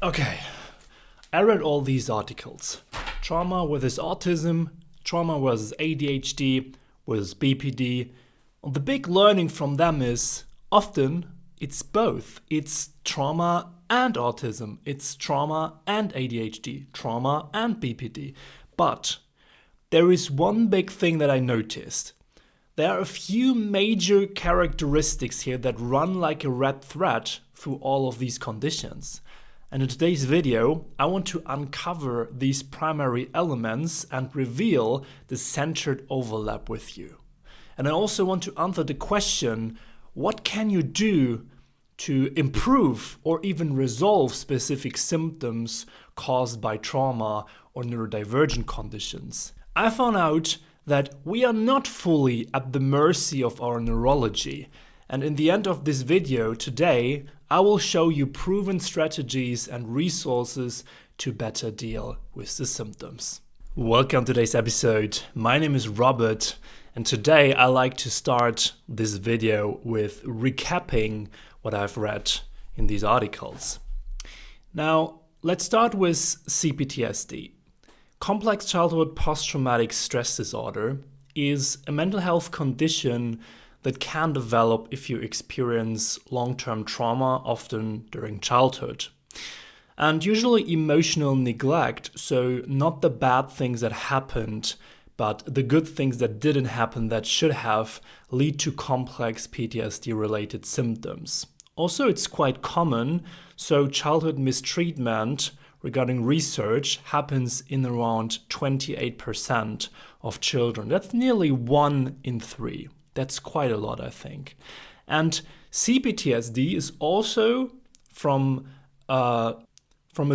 Okay, I read all these articles. Trauma versus autism, trauma versus ADHD versus BPD. The big learning from them is often it's both. It's trauma and autism. It's trauma and ADHD, trauma and BPD. But there is one big thing that I noticed. There are a few major characteristics here that run like a red thread through all of these conditions. And in today's video, I want to uncover these primary elements and reveal the centered overlap with you. And I also want to answer the question, what can you do to improve or even resolve specific symptoms caused by trauma or neurodivergent conditions? I found out that we are not fully at the mercy of our neurology. And in the end of this video today, I will show you proven strategies and resources to better deal with the symptoms. Welcome to today's episode. My name is Robert, and today I like to start this video with recapping what I've read in these articles. Now, let's start with CPTSD. Complex childhood post-traumatic stress disorder is a mental health condition that can develop if you experience long-term trauma, often during childhood. And usually emotional neglect, so not the bad things that happened, but the good things that didn't happen that should have, lead to complex PTSD-related symptoms. Also, it's quite common, so childhood mistreatment regarding research happens in around 28% of children. That's nearly 1 in 3. That's quite a lot, I think. And CPTSD is also, from a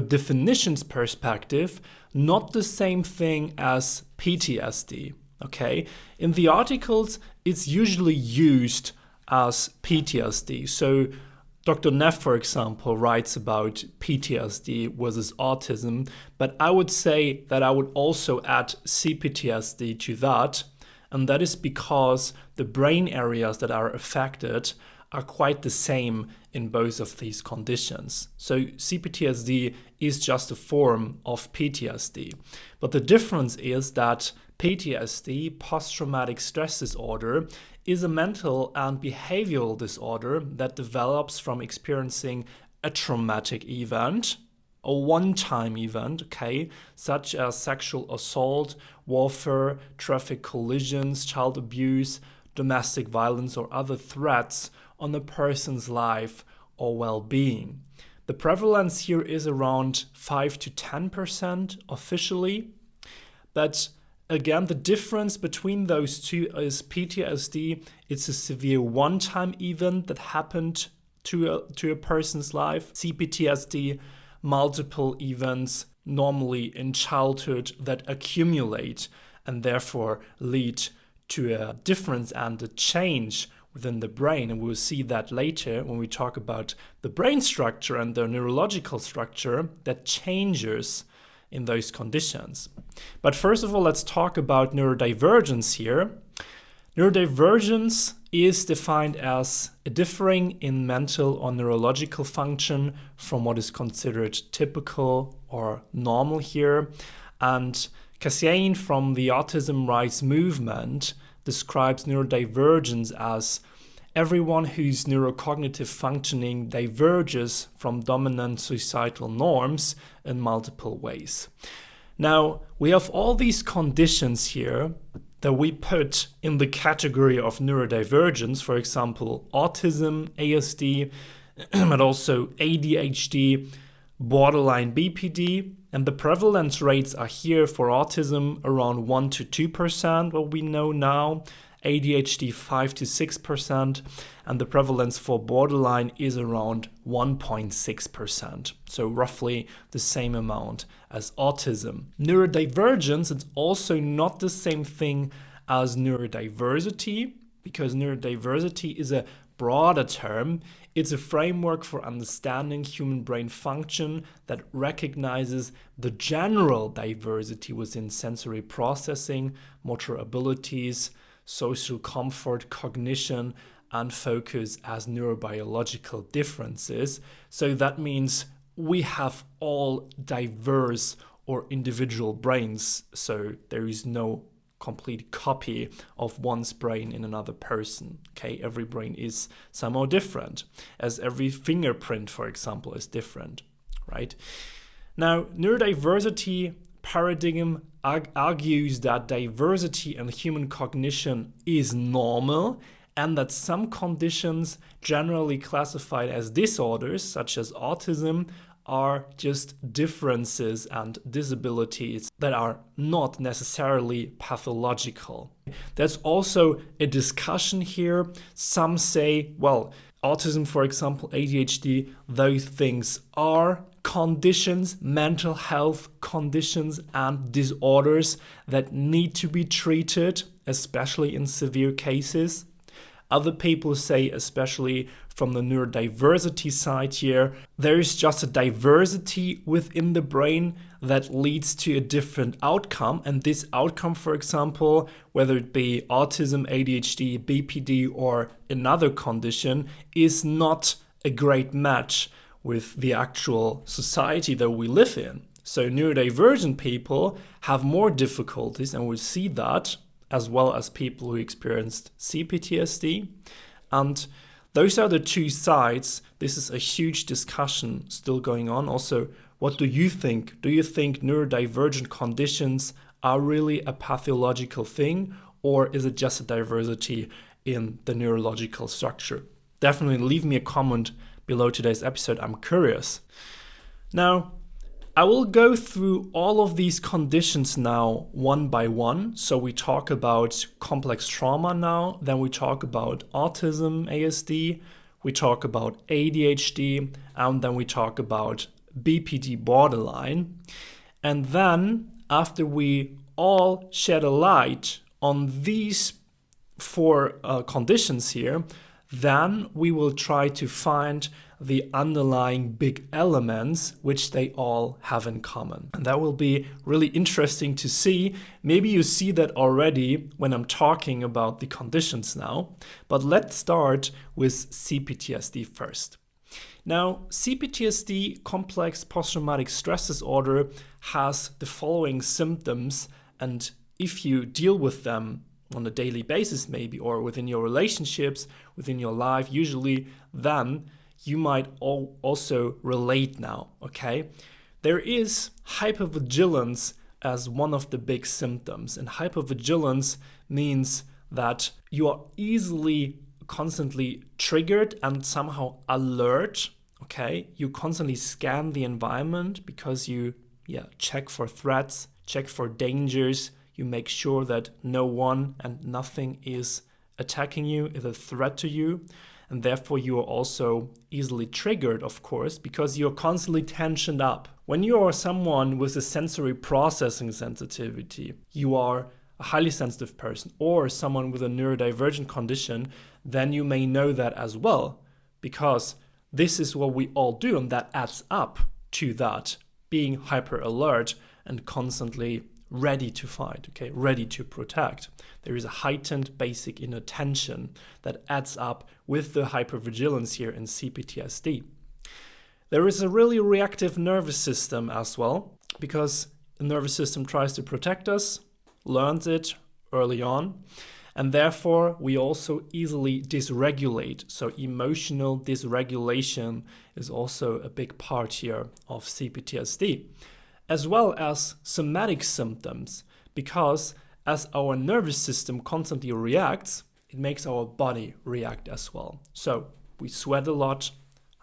definitions perspective, not the same thing as PTSD. Okay? In the articles, it's usually used as PTSD. So Dr. Neff, for example, writes about PTSD versus autism, but I would say that I would also add CPTSD to that, and that is because the brain areas that are affected are quite the same in both of these conditions. So CPTSD is just a form of PTSD. But the difference is that PTSD, post-traumatic stress disorder, is a mental and behavioral disorder that develops from experiencing a traumatic event, a one-time event, okay, such as sexual assault, warfare, traffic collisions, child abuse, domestic violence, or other threats on a person's life or well-being. The prevalence here is around 5 to 10% officially, but again, the difference between those two is PTSD, it's a severe one-time event that happened to a person's life. CPTSD, multiple events, normally in childhood, that accumulate and therefore lead to a difference and a change within the brain. And we'll see that later when we talk about the brain structure and the neurological structure that changes in those conditions. But first of all, let's talk about neurodivergence here. Neurodivergence is defined as a differing in mental or neurological function from what is considered typical or normal here. And Kassian from the Autism Rights Movement describes neurodivergence as everyone whose neurocognitive functioning diverges from dominant societal norms in multiple ways. Now, we have all these conditions here that we put in the category of neurodivergence, for example, autism, ASD, but also ADHD, borderline BPD, and the prevalence rates are here for autism around 1 to 2%, what we know now, ADHD 5 to 6%, and the prevalence for borderline is around 1.6%, so roughly the same amount as autism. Neurodivergence is also not the same thing as neurodiversity, because neurodiversity is a broader term. It's a framework for understanding human brain function that recognizes the general diversity within sensory processing, motor abilities, social comfort, cognition, and focus as neurobiological differences. So that means we have all diverse or individual brains, so there is no complete copy of one's brain in another person. Okay, every brain is somehow different, as every fingerprint, for example, is different, right? Now, neurodiversity paradigm argues that diversity in human cognition is normal, and that some conditions generally classified as disorders, such as autism, are just differences and disabilities that are not necessarily pathological. There's also a discussion here. Some say, well, autism, for example, ADHD, those things are conditions, mental health conditions and disorders that need to be treated, especially in severe cases. Other people say, especially from the neurodiversity side here, there is just a diversity within the brain that leads to a different outcome. And this outcome, for example, whether it be autism, ADHD, BPD, or another condition, is not a great match with the actual society that we live in. So neurodivergent people have more difficulties, and we see that, as well as people who experienced CPTSD. And those are the two sides. This is a huge discussion still going on. Also, what do you think? Do you think neurodivergent conditions are really a pathological thing, or is it just a diversity in the neurological structure? Definitely leave me a comment below today's episode. I'm curious. Now, I will go through all of these conditions now one by one. So we talk about complex trauma now, then we talk about autism, ASD, we talk about ADHD, and then we talk about BPD borderline. And then after we all shed a light on these four conditions here, then we will try to find the underlying big elements which they all have in common. And that will be really interesting to see. Maybe you see that already when I'm talking about the conditions now, but let's start with CPTSD first. Now, CPTSD, complex post-traumatic stress disorder, has the following symptoms, and if you deal with them on a daily basis maybe, or within your relationships, within your life usually, then you might also relate now, okay? There is hypervigilance as one of the big symptoms, and hypervigilance means that you are easily constantly triggered and somehow alert, okay? You constantly scan the environment because you check for threats, check for dangers, you make sure that no one and nothing is attacking you, is a threat to you. And therefore you are also easily triggered, of course, because you're constantly tensioned up. When you are someone with a sensory processing sensitivity, you are a highly sensitive person, or someone with a neurodivergent condition, then you may know that as well, because this is what we all do, and that adds up to that, being hyper alert and constantly ready to fight, okay, ready to protect. There is a heightened basic inner tension that adds up with the hypervigilance here in CPTSD. There is a really reactive nervous system as well, because the nervous system tries to protect us, learns it early on, and therefore we also easily dysregulate. So emotional dysregulation is also a big part here of CPTSD, as well as somatic symptoms, because as our nervous system constantly reacts, it makes our body react as well. So we sweat a lot.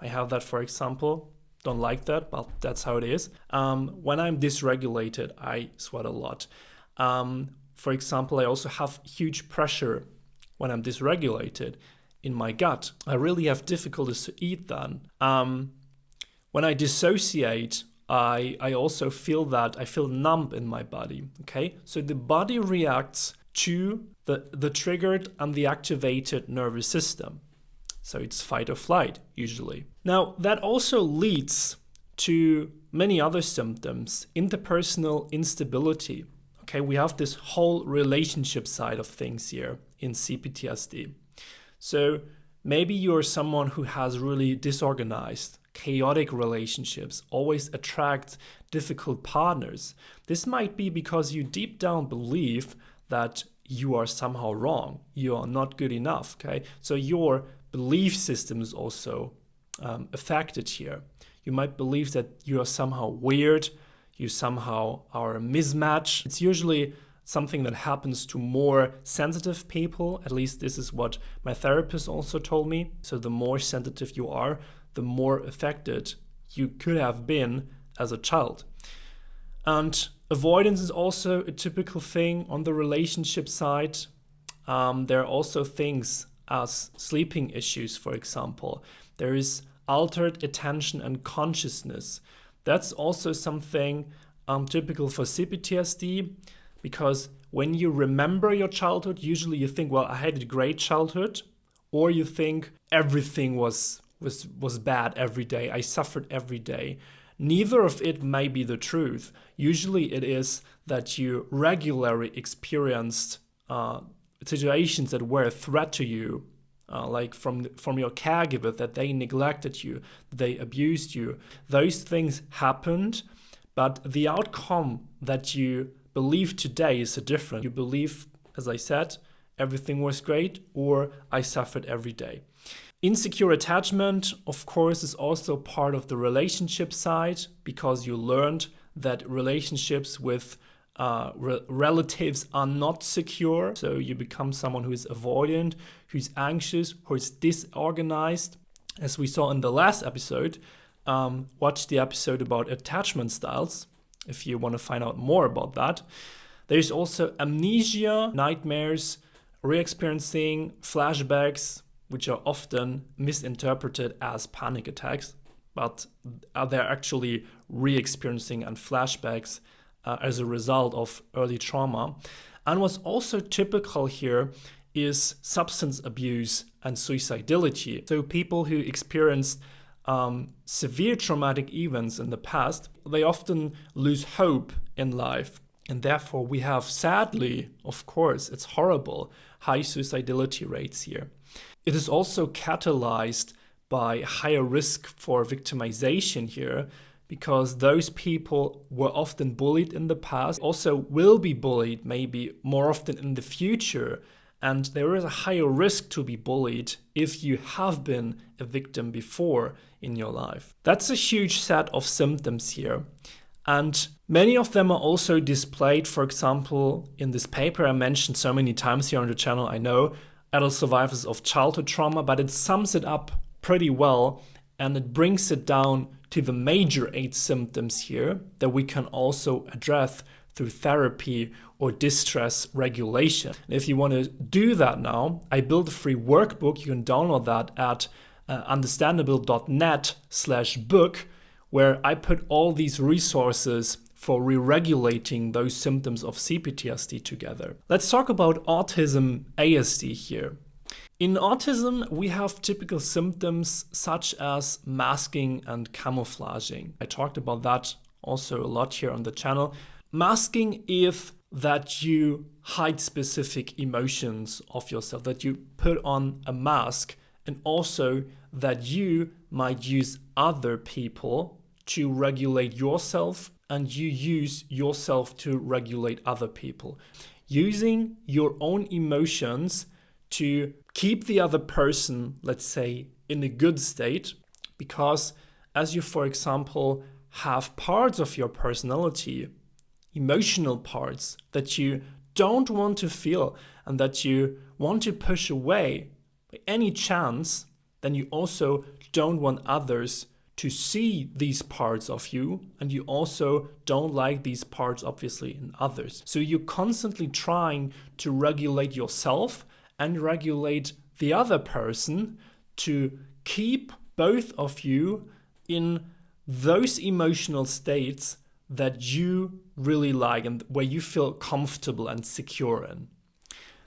I have that, for example. Don't like that, but that's how it is. When I'm dysregulated, I sweat a lot. For example, I also have huge pressure when I'm dysregulated in my gut. I really have difficulties to eat then. When I dissociate, I also feel that I feel numb in my body, okay? So the body reacts to the triggered and the activated nervous system. So it's fight or flight, usually. Now, that also leads to many other symptoms. Interpersonal instability, okay? We have this whole relationship side of things here in CPTSD. So maybe you're someone who has really disorganized chaotic relationships, always attract difficult partners. This might be because you deep down believe that you are somehow wrong, you are not good enough, okay? So your belief system is also affected here. You might believe that you are somehow weird, you somehow are a mismatch. It's usually something that happens to more sensitive people. At least this is what my therapist also told me. So the more sensitive you are, the more affected you could have been as a child. And avoidance is also a typical thing on the relationship side. There are also things as sleeping issues, for example. There is altered attention and consciousness. That's also something typical for CPTSD, because when you remember your childhood, usually you think, well, I had a great childhood, or you think everything was bad every day, I suffered every day. Neither of it may be the truth. Usually it is that you regularly experienced situations that were a threat to you, like from your caregiver, that they neglected you, they abused you. Those things happened, but the outcome that you believe today is different. You believe, as I said, everything was great, or I suffered every day. Insecure attachment, of course, is also part of the relationship side, because you learned that relationships with relatives are not secure. So you become someone who is avoidant, who's anxious, who is disorganized. As we saw in the last episode, watch the episode about attachment styles if you want to find out more about that. There's also amnesia, nightmares, re-experiencing flashbacks, which are often misinterpreted as panic attacks, but they're actually re-experiencing and flashbacks as a result of early trauma. And what's also typical here is substance abuse and suicidality. So people who experienced severe traumatic events in the past, they often lose hope in life. And therefore we have, sadly, of course, it's horrible, high suicidality rates here. It is also catalyzed by higher risk for victimization here, because those people were often bullied in the past, also will be bullied maybe more often in the future. And there is a higher risk to be bullied if you have been a victim before in your life. That's a huge set of symptoms here. And many of them are also displayed, for example, in this paper I mentioned so many times here on the channel, I know, Adult Survivors of Childhood Trauma, but it sums it up pretty well, and it brings it down to the major 8 symptoms here that we can also address through therapy or distress regulation. And if you want to do that now, I built a free workbook. You can download that at understandable.net/book, where I put all these resources for re-regulating those symptoms of CPTSD together. Let's talk about autism ASD here. In autism, we have typical symptoms such as masking and camouflaging. I talked about that also a lot here on the channel. Masking is that you hide specific emotions of yourself, that you put on a mask, and also that you might use other people to regulate yourself, and you use yourself to regulate other people. Using your own emotions to keep the other person, let's say, in a good state, because as you, for example, have parts of your personality, emotional parts that you don't want to feel and that you want to push away by any chance, then you also don't want others to see these parts of you, and you also don't like these parts, obviously, in others. So you're constantly trying to regulate yourself and regulate the other person to keep both of you in those emotional states that you really like and where you feel comfortable and secure in.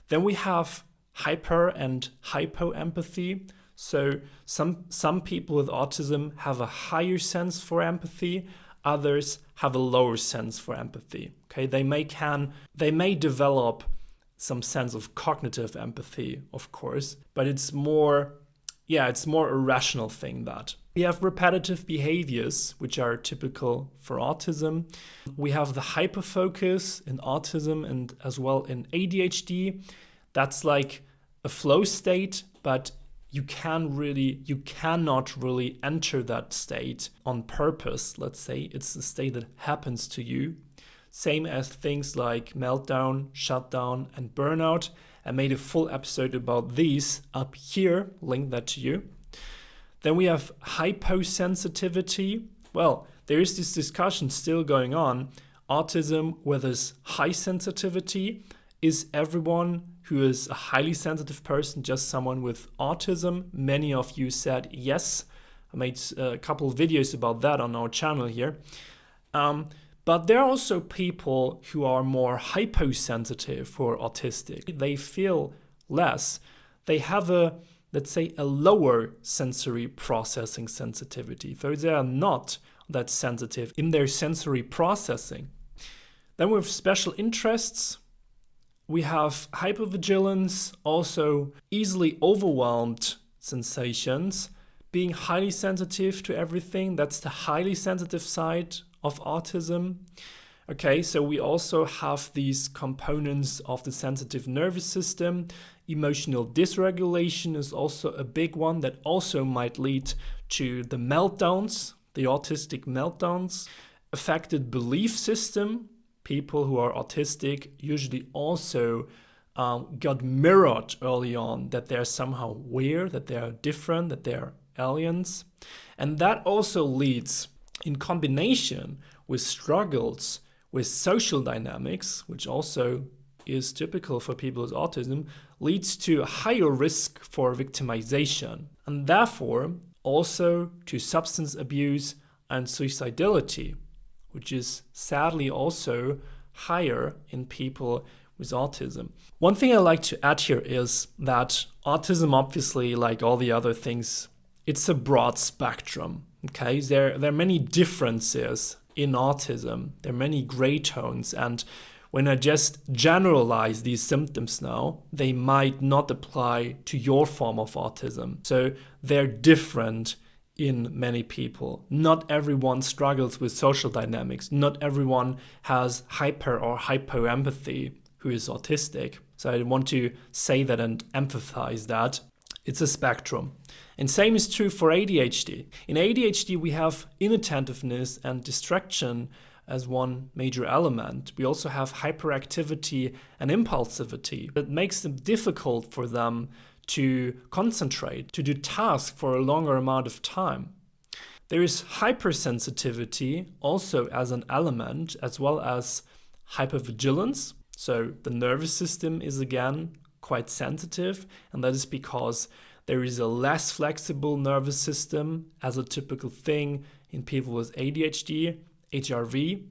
Then we have hyper and hypo empathy. So some people with autism have a higher sense for empathy, others have a lower sense for empathy. Okay, they may develop some sense of cognitive empathy, of course, but it's more a rational thing that We have repetitive behaviors, which are typical for autism. We have the hyperfocus in autism and as well in ADHD. That's like a flow state, but you cannot really enter that state on purpose. Let's say it's a state that happens to you. Same as things like meltdown, shutdown, and burnout. I made a full episode about these up here, link that to you. Then we have hyposensitivity. Well, there is this discussion still going on. Autism, whether it's high sensitivity, is everyone who is a highly sensitive person just someone with autism? Many of you said yes. I made a couple of videos about that on our channel here. But there are also people who are more hyposensitive or autistic. They feel less. They have let's say, a lower sensory processing sensitivity. So they are not that sensitive in their sensory processing. Then we have special interests. We have hypervigilance, also easily overwhelmed sensations, being highly sensitive to everything. That's the highly sensitive side of autism. Okay, so we also have these components of the sensitive nervous system. Emotional dysregulation is also a big one that also might lead to the meltdowns, the autistic meltdowns. Affected belief system. People who are autistic usually also got mirrored early on that they're somehow weird, that they're different, that they're aliens. And that also leads, in combination with struggles with social dynamics, which also is typical for people with autism, leads to a higher risk for victimization and therefore also to substance abuse and suicidality, which is sadly also higher in people with autism. One thing I like to add here is that autism, obviously, like all the other things, it's a broad spectrum. Okay, there are many differences in autism. There are many gray tones, and when I just generalize these symptoms now, they might not apply to your form of autism. So they're different in many people. Not everyone struggles with social dynamics. Not everyone has hyper or hypoempathy who is autistic. So I want to say that and emphasize that. It's a spectrum. And same is true for ADHD. In ADHD, we have inattentiveness and distraction as one major element. We also have hyperactivity and impulsivity. That makes it difficult for them to concentrate, to do tasks for a longer amount of time. There is hypersensitivity also as an element, as well as hypervigilance. So the nervous system is again quite sensitive, and that is because there is a less flexible nervous system as a typical thing in people with ADHD, HRV.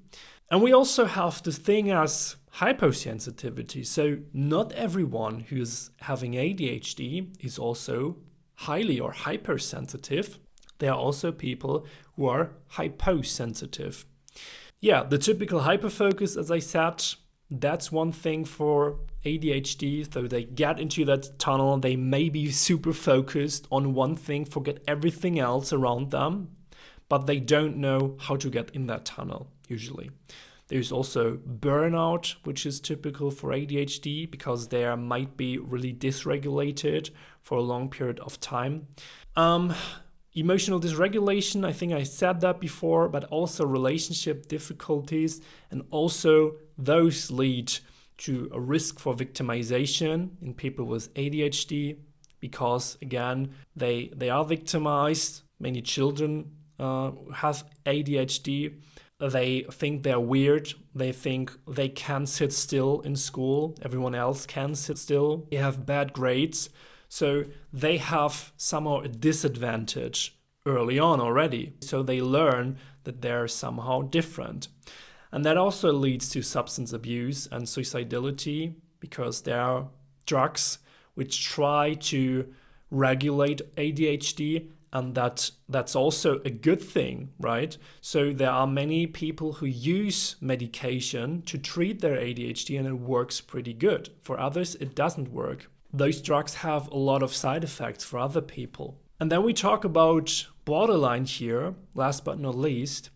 And we also have the thing as hyposensitivity. So not everyone who's having ADHD is also highly or hypersensitive. There are also people who are hyposensitive. Yeah, the typical hyperfocus, as I said, that's one thing for ADHD. So they get into that tunnel, they may be super focused on one thing, forget everything else around them, but they don't know how to get in that tunnel usually. There's also burnout, which is typical for ADHD because they might be really dysregulated for a long period of time. Emotional dysregulation, I think I said that before, but also relationship difficulties, and also those lead to a risk for victimization in people with ADHD because, again, they are victimized. Many children have ADHD. They think they're weird. They think they can sit still in school. Everyone else can sit still. They have bad grades. So they have somehow a disadvantage early on already. So they learn that they're somehow different. And that also leads to substance abuse and suicidality because there are drugs which try to regulate ADHD, and that's also a good thing, right? So there are many people who use medication to treat their ADHD and it works pretty good. For others, it doesn't work. Those drugs have a lot of side effects for other people. And then we talk about borderline here, last but not least,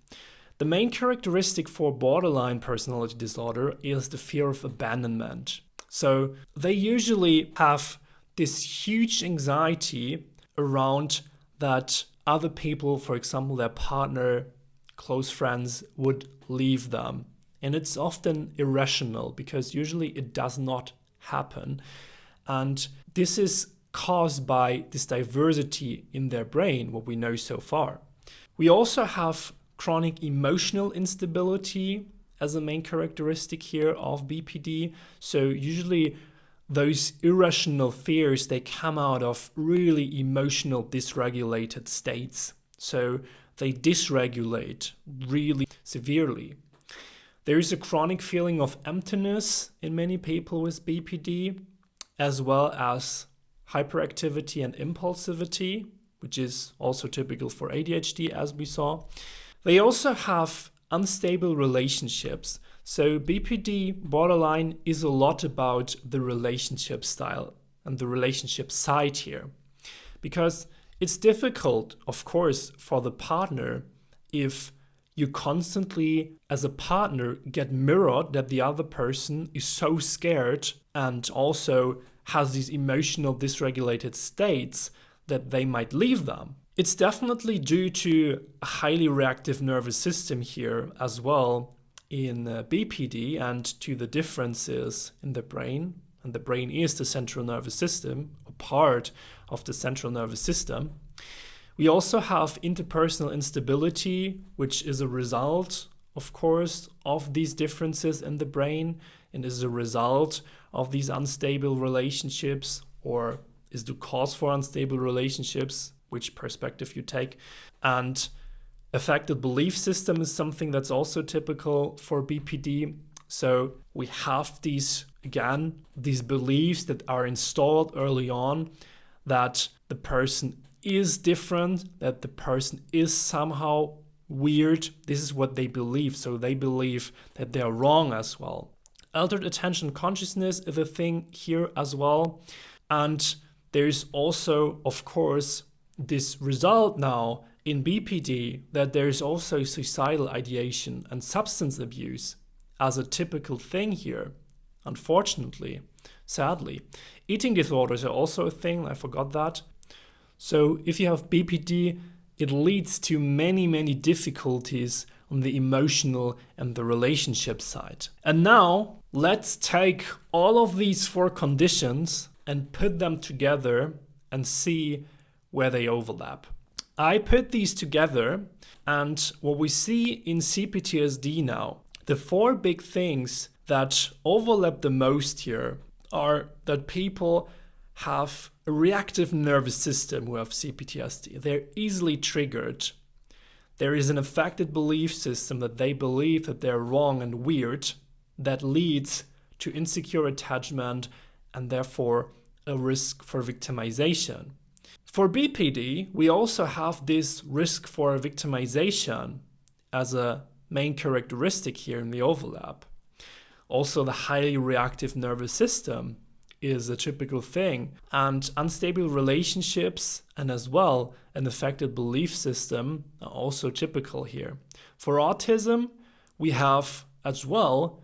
the main characteristic for borderline personality disorder is the fear of abandonment. So they usually have this huge anxiety around that other people, for example, their partner, close friends, would leave them. And it's often irrational because usually it does not happen. And this is caused by this diversity in their brain, what we know so far. We also have chronic emotional instability as a main characteristic here of BPD. So usually those irrational fears, they come out of really emotional dysregulated states. So they dysregulate really severely. There is a chronic feeling of emptiness in many people with BPD, as well as hyperactivity and impulsivity, which is also typical for ADHD, as we saw. They also have unstable relationships. So BPD borderline is a lot about the relationship style and the relationship side here, because it's difficult, of course, for the partner if you constantly, as a partner, get mirrored that the other person is so scared and also has these emotional dysregulated states that they might leave them. It's definitely due to a highly reactive nervous system here as well in BPD and to the differences in the brain. And the brain is the central nervous system, a part of the central nervous system. We also have interpersonal instability, which is a result, of course, of these differences in the brain and is a result of these unstable relationships, or is the cause for unstable relationships, which perspective you take. And affected belief system is something that's also typical for BPD. So we have these beliefs that are installed early on that the person is different, that the person is somehow weird. This is what they believe. So they believe that they're wrong as well. Altered attention consciousness is a thing here as well. And there's also, of course, this result now in BPD that there's also suicidal ideation and substance abuse as a typical thing here, unfortunately, sadly. Eating disorders are also a thing, I forgot that. So if you have BPD, it leads to many difficulties on the emotional and the relationship side. And now let's take all of these 4 conditions and put them together and see where they overlap. I put these together, and what we see in CPTSD now, the 4 big things that overlap the most here are that people have a reactive nervous system who have CPTSD. They're easily triggered. There is an affected belief system that they believe that they're wrong and weird that leads to insecure attachment and therefore a risk for victimization. For BPD, we also have this risk for victimization as a main characteristic here in the overlap. Also, the highly reactive nervous system is a typical thing, and unstable relationships and as well an affected belief system are also typical here. For autism, we have as well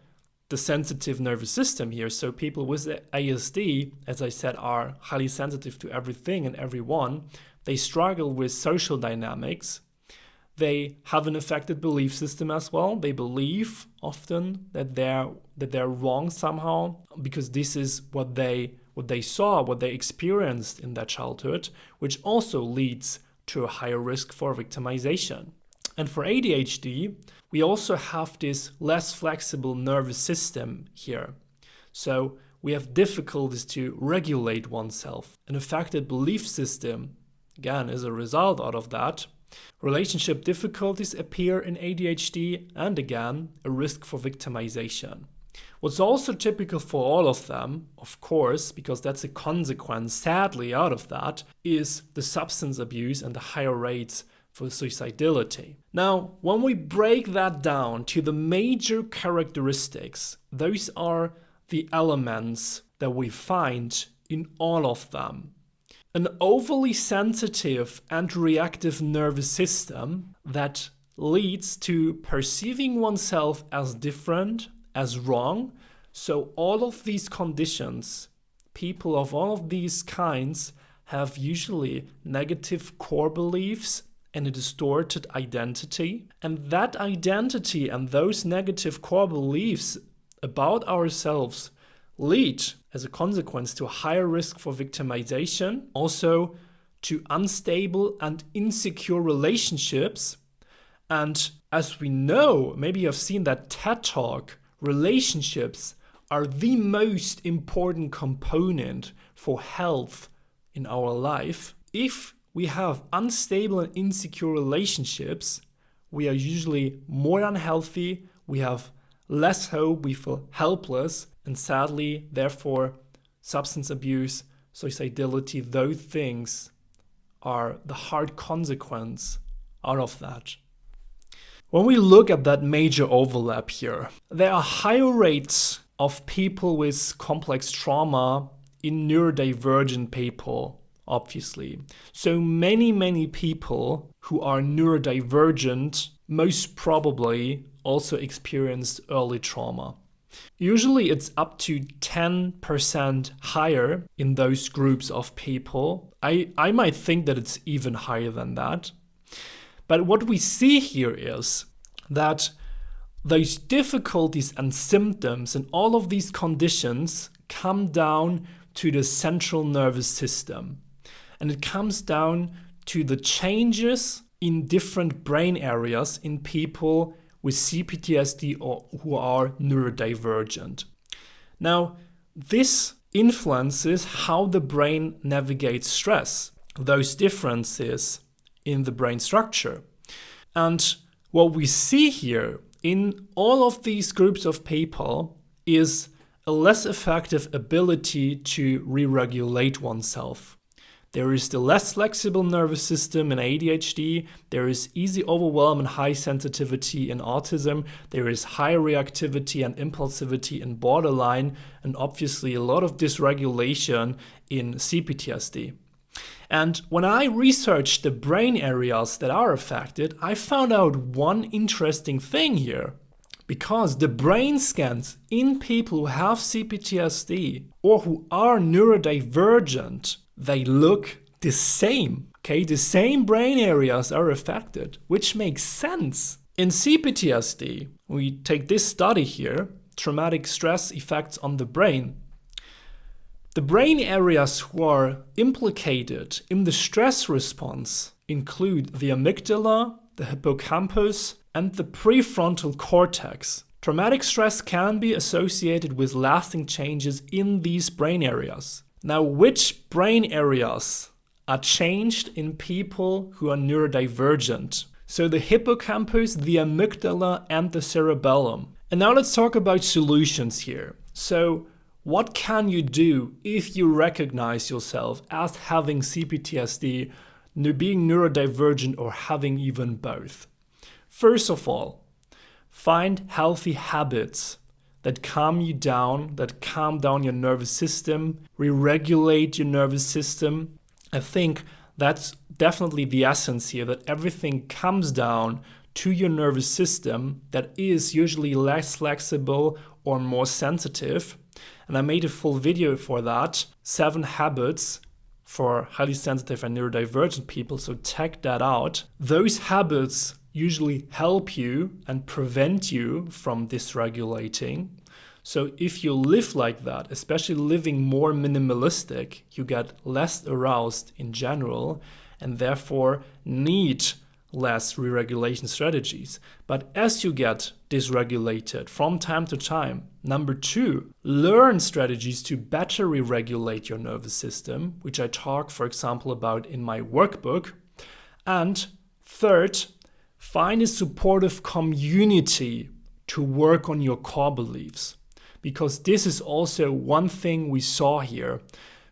the sensitive nervous system here. So people with ASD, as I said, are highly sensitive to everything and everyone. They struggle with social dynamics. They have an affected belief system as well. They believe often that they're wrong somehow because this is what they saw, what they experienced in their childhood, which also leads to a higher risk for victimization. And for ADHD, we also have this less flexible nervous system here. So we have difficulties to regulate oneself. An affected belief system, again, is a result out of that. Relationship difficulties appear in ADHD, and again, a risk for victimization. What's also typical for all of them, of course, because that's a consequence, sadly, out of that, is the substance abuse and the higher rates for suicidality. Now, when we break that down to the major characteristics, those are the elements that we find in all of them. an overly sensitive and reactive nervous system that leads to perceiving oneself as different, as wrong. So all of these conditions, people of all of these kinds have usually negative core beliefs and a distorted identity. And that identity and those negative core beliefs about ourselves lead, as a consequence, to a higher risk for victimization, also to unstable and insecure relationships. And as we know, maybe you've seen that TED Talk, relationships are the most important component for health in our life. If we have unstable and insecure relationships, we are usually more unhealthy, we have less hope, we feel helpless, and sadly, therefore, substance abuse, suicidality, those things are the hard consequence out of that. When we look at that major overlap here, there are higher rates of people with complex trauma in neurodivergent people, obviously. So many people who are neurodivergent most probably also experienced early trauma. Usually it's up to 10% higher in those groups of people. I might think that it's even higher than that. But what we see here is that those difficulties and symptoms and all of these conditions come down to the central nervous system. And it comes down to the changes in different brain areas in people with CPTSD or who are neurodivergent. Now, this influences how the brain navigates stress, those differences in the brain structure. And what we see here in all of these groups of people is a less effective ability to re-regulate oneself. There is the less flexible nervous system in ADHD, there is easy overwhelm and high sensitivity in autism, there is high reactivity and impulsivity in borderline, and obviously a lot of dysregulation in CPTSD. And when I researched the brain areas that are affected, I found out one interesting thing here. Because the brain scans in people who have CPTSD or who are neurodivergent, they look the same. Okay, the same brain areas are affected, which makes sense. In CPTSD, we take this study here, traumatic stress effects on the brain. The brain areas who are implicated in the stress response include the amygdala, the hippocampus, and the prefrontal cortex. Traumatic stress can be associated with lasting changes in these brain areas. Now, which brain areas are changed in people who are neurodivergent? So the hippocampus, the amygdala, and the cerebellum. And now let's talk about solutions here. So what can you do if you recognize yourself as having CPTSD, being neurodivergent, or having even both? First of all, find healthy habits that calm you down, that calm down your nervous system, re-regulate your nervous system. I think that's definitely the essence here, that everything comes down to your nervous system that is usually less flexible or more sensitive. And I made a full video for that, 7 habits for highly sensitive and neurodivergent people, so check that out. Those habits usually help you and prevent you from dysregulating. So if you live like that, especially living more minimalistic, you get less aroused in general and therefore need less re-regulation strategies. But as you get dysregulated from time to time, number 2, learn strategies to better re-regulate your nervous system, which I talk, for example, about in my workbook. And 3rd, find a supportive community to work on your core beliefs. Because this is also one thing we saw here.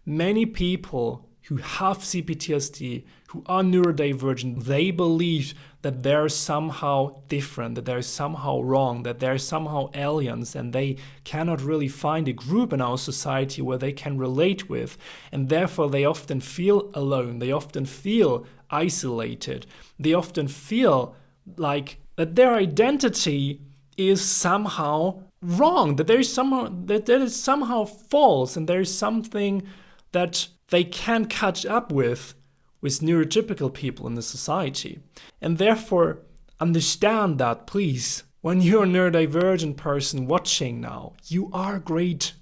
Many people who have CPTSD, who are neurodivergent, they believe that they're somehow different, that they're somehow wrong, that they're somehow aliens, and they cannot really find a group in our society where they can relate with. And therefore, they often feel alone. They often feel isolated. They often feel like that their identity is somehow wrong, that is somehow false, and there's something that they can't catch up with neurotypical people in the society. And therefore, understand that, please. When you're a neurodivergent person watching now, you are great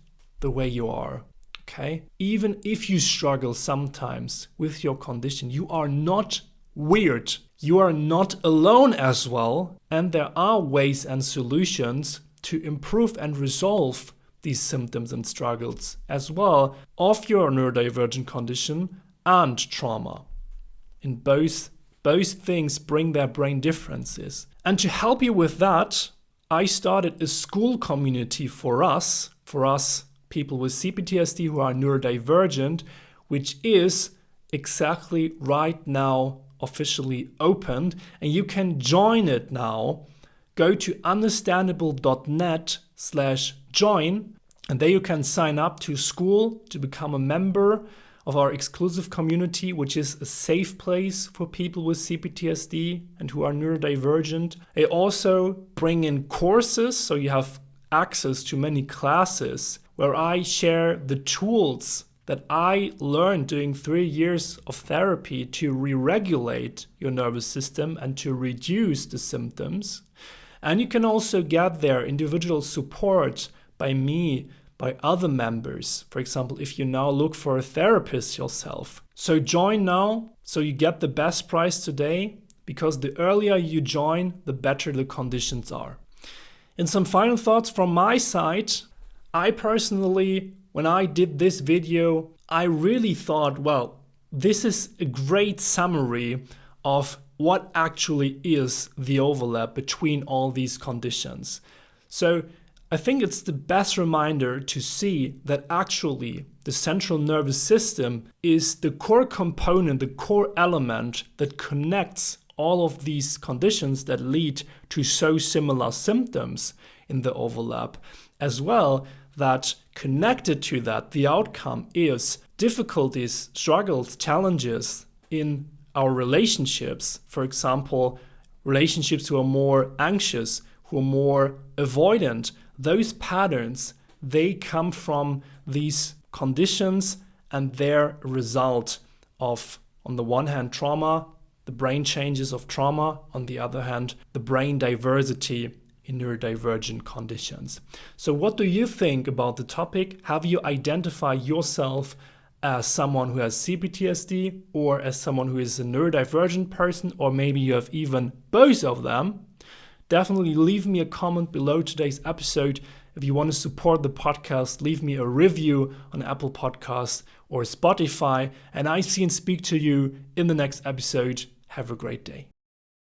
the way you are, okay? Even if you struggle sometimes with your condition, you are not weird. You are not alone as well. And there are ways and solutions to improve and resolve these symptoms and struggles as well of your neurodivergent condition and trauma. In both things bring their brain differences. And to help you with that, I started a school community for us people with CPTSD who are neurodivergent, which is exactly right now officially opened, and you can join it now. Go to understandable.net/join, and there you can sign up to school to become a member of our exclusive community, which is a safe place for people with CPTSD and who are neurodivergent. I also bring in courses, so you have access to many classes where I share the tools that I learned during 3 years of therapy to re-regulate your nervous system and to reduce the symptoms. And you can also get their individual support by me, by other members. For example, if you now look for a therapist yourself. So join now, so you get the best price today, because the earlier you join, the better the conditions are. And some final thoughts from my side. I personally, when I did this video, I really thought, well, this is a great summary of what actually is the overlap between all these conditions. So I think it's the best reminder to see that actually the central nervous system is the core component, the core element that connects all of these conditions that lead to so similar symptoms in the overlap, as well that connected to that, the outcome is difficulties, struggles, challenges in our relationships. For example, relationships who are more anxious, who are more avoidant. Those patterns, they come from these conditions and their result of, on the one hand, trauma, the brain changes of trauma, on the other hand, the brain diversity in neurodivergent conditions. So what do you think about the topic? Have you identified yourself as someone who has CPTSD or as someone who is a neurodivergent person, or maybe you have even both of them? Definitely leave me a comment below today's episode. If you want to support the podcast, leave me a review on Apple Podcasts or Spotify, and I see and speak to you in the next episode. Have a great day.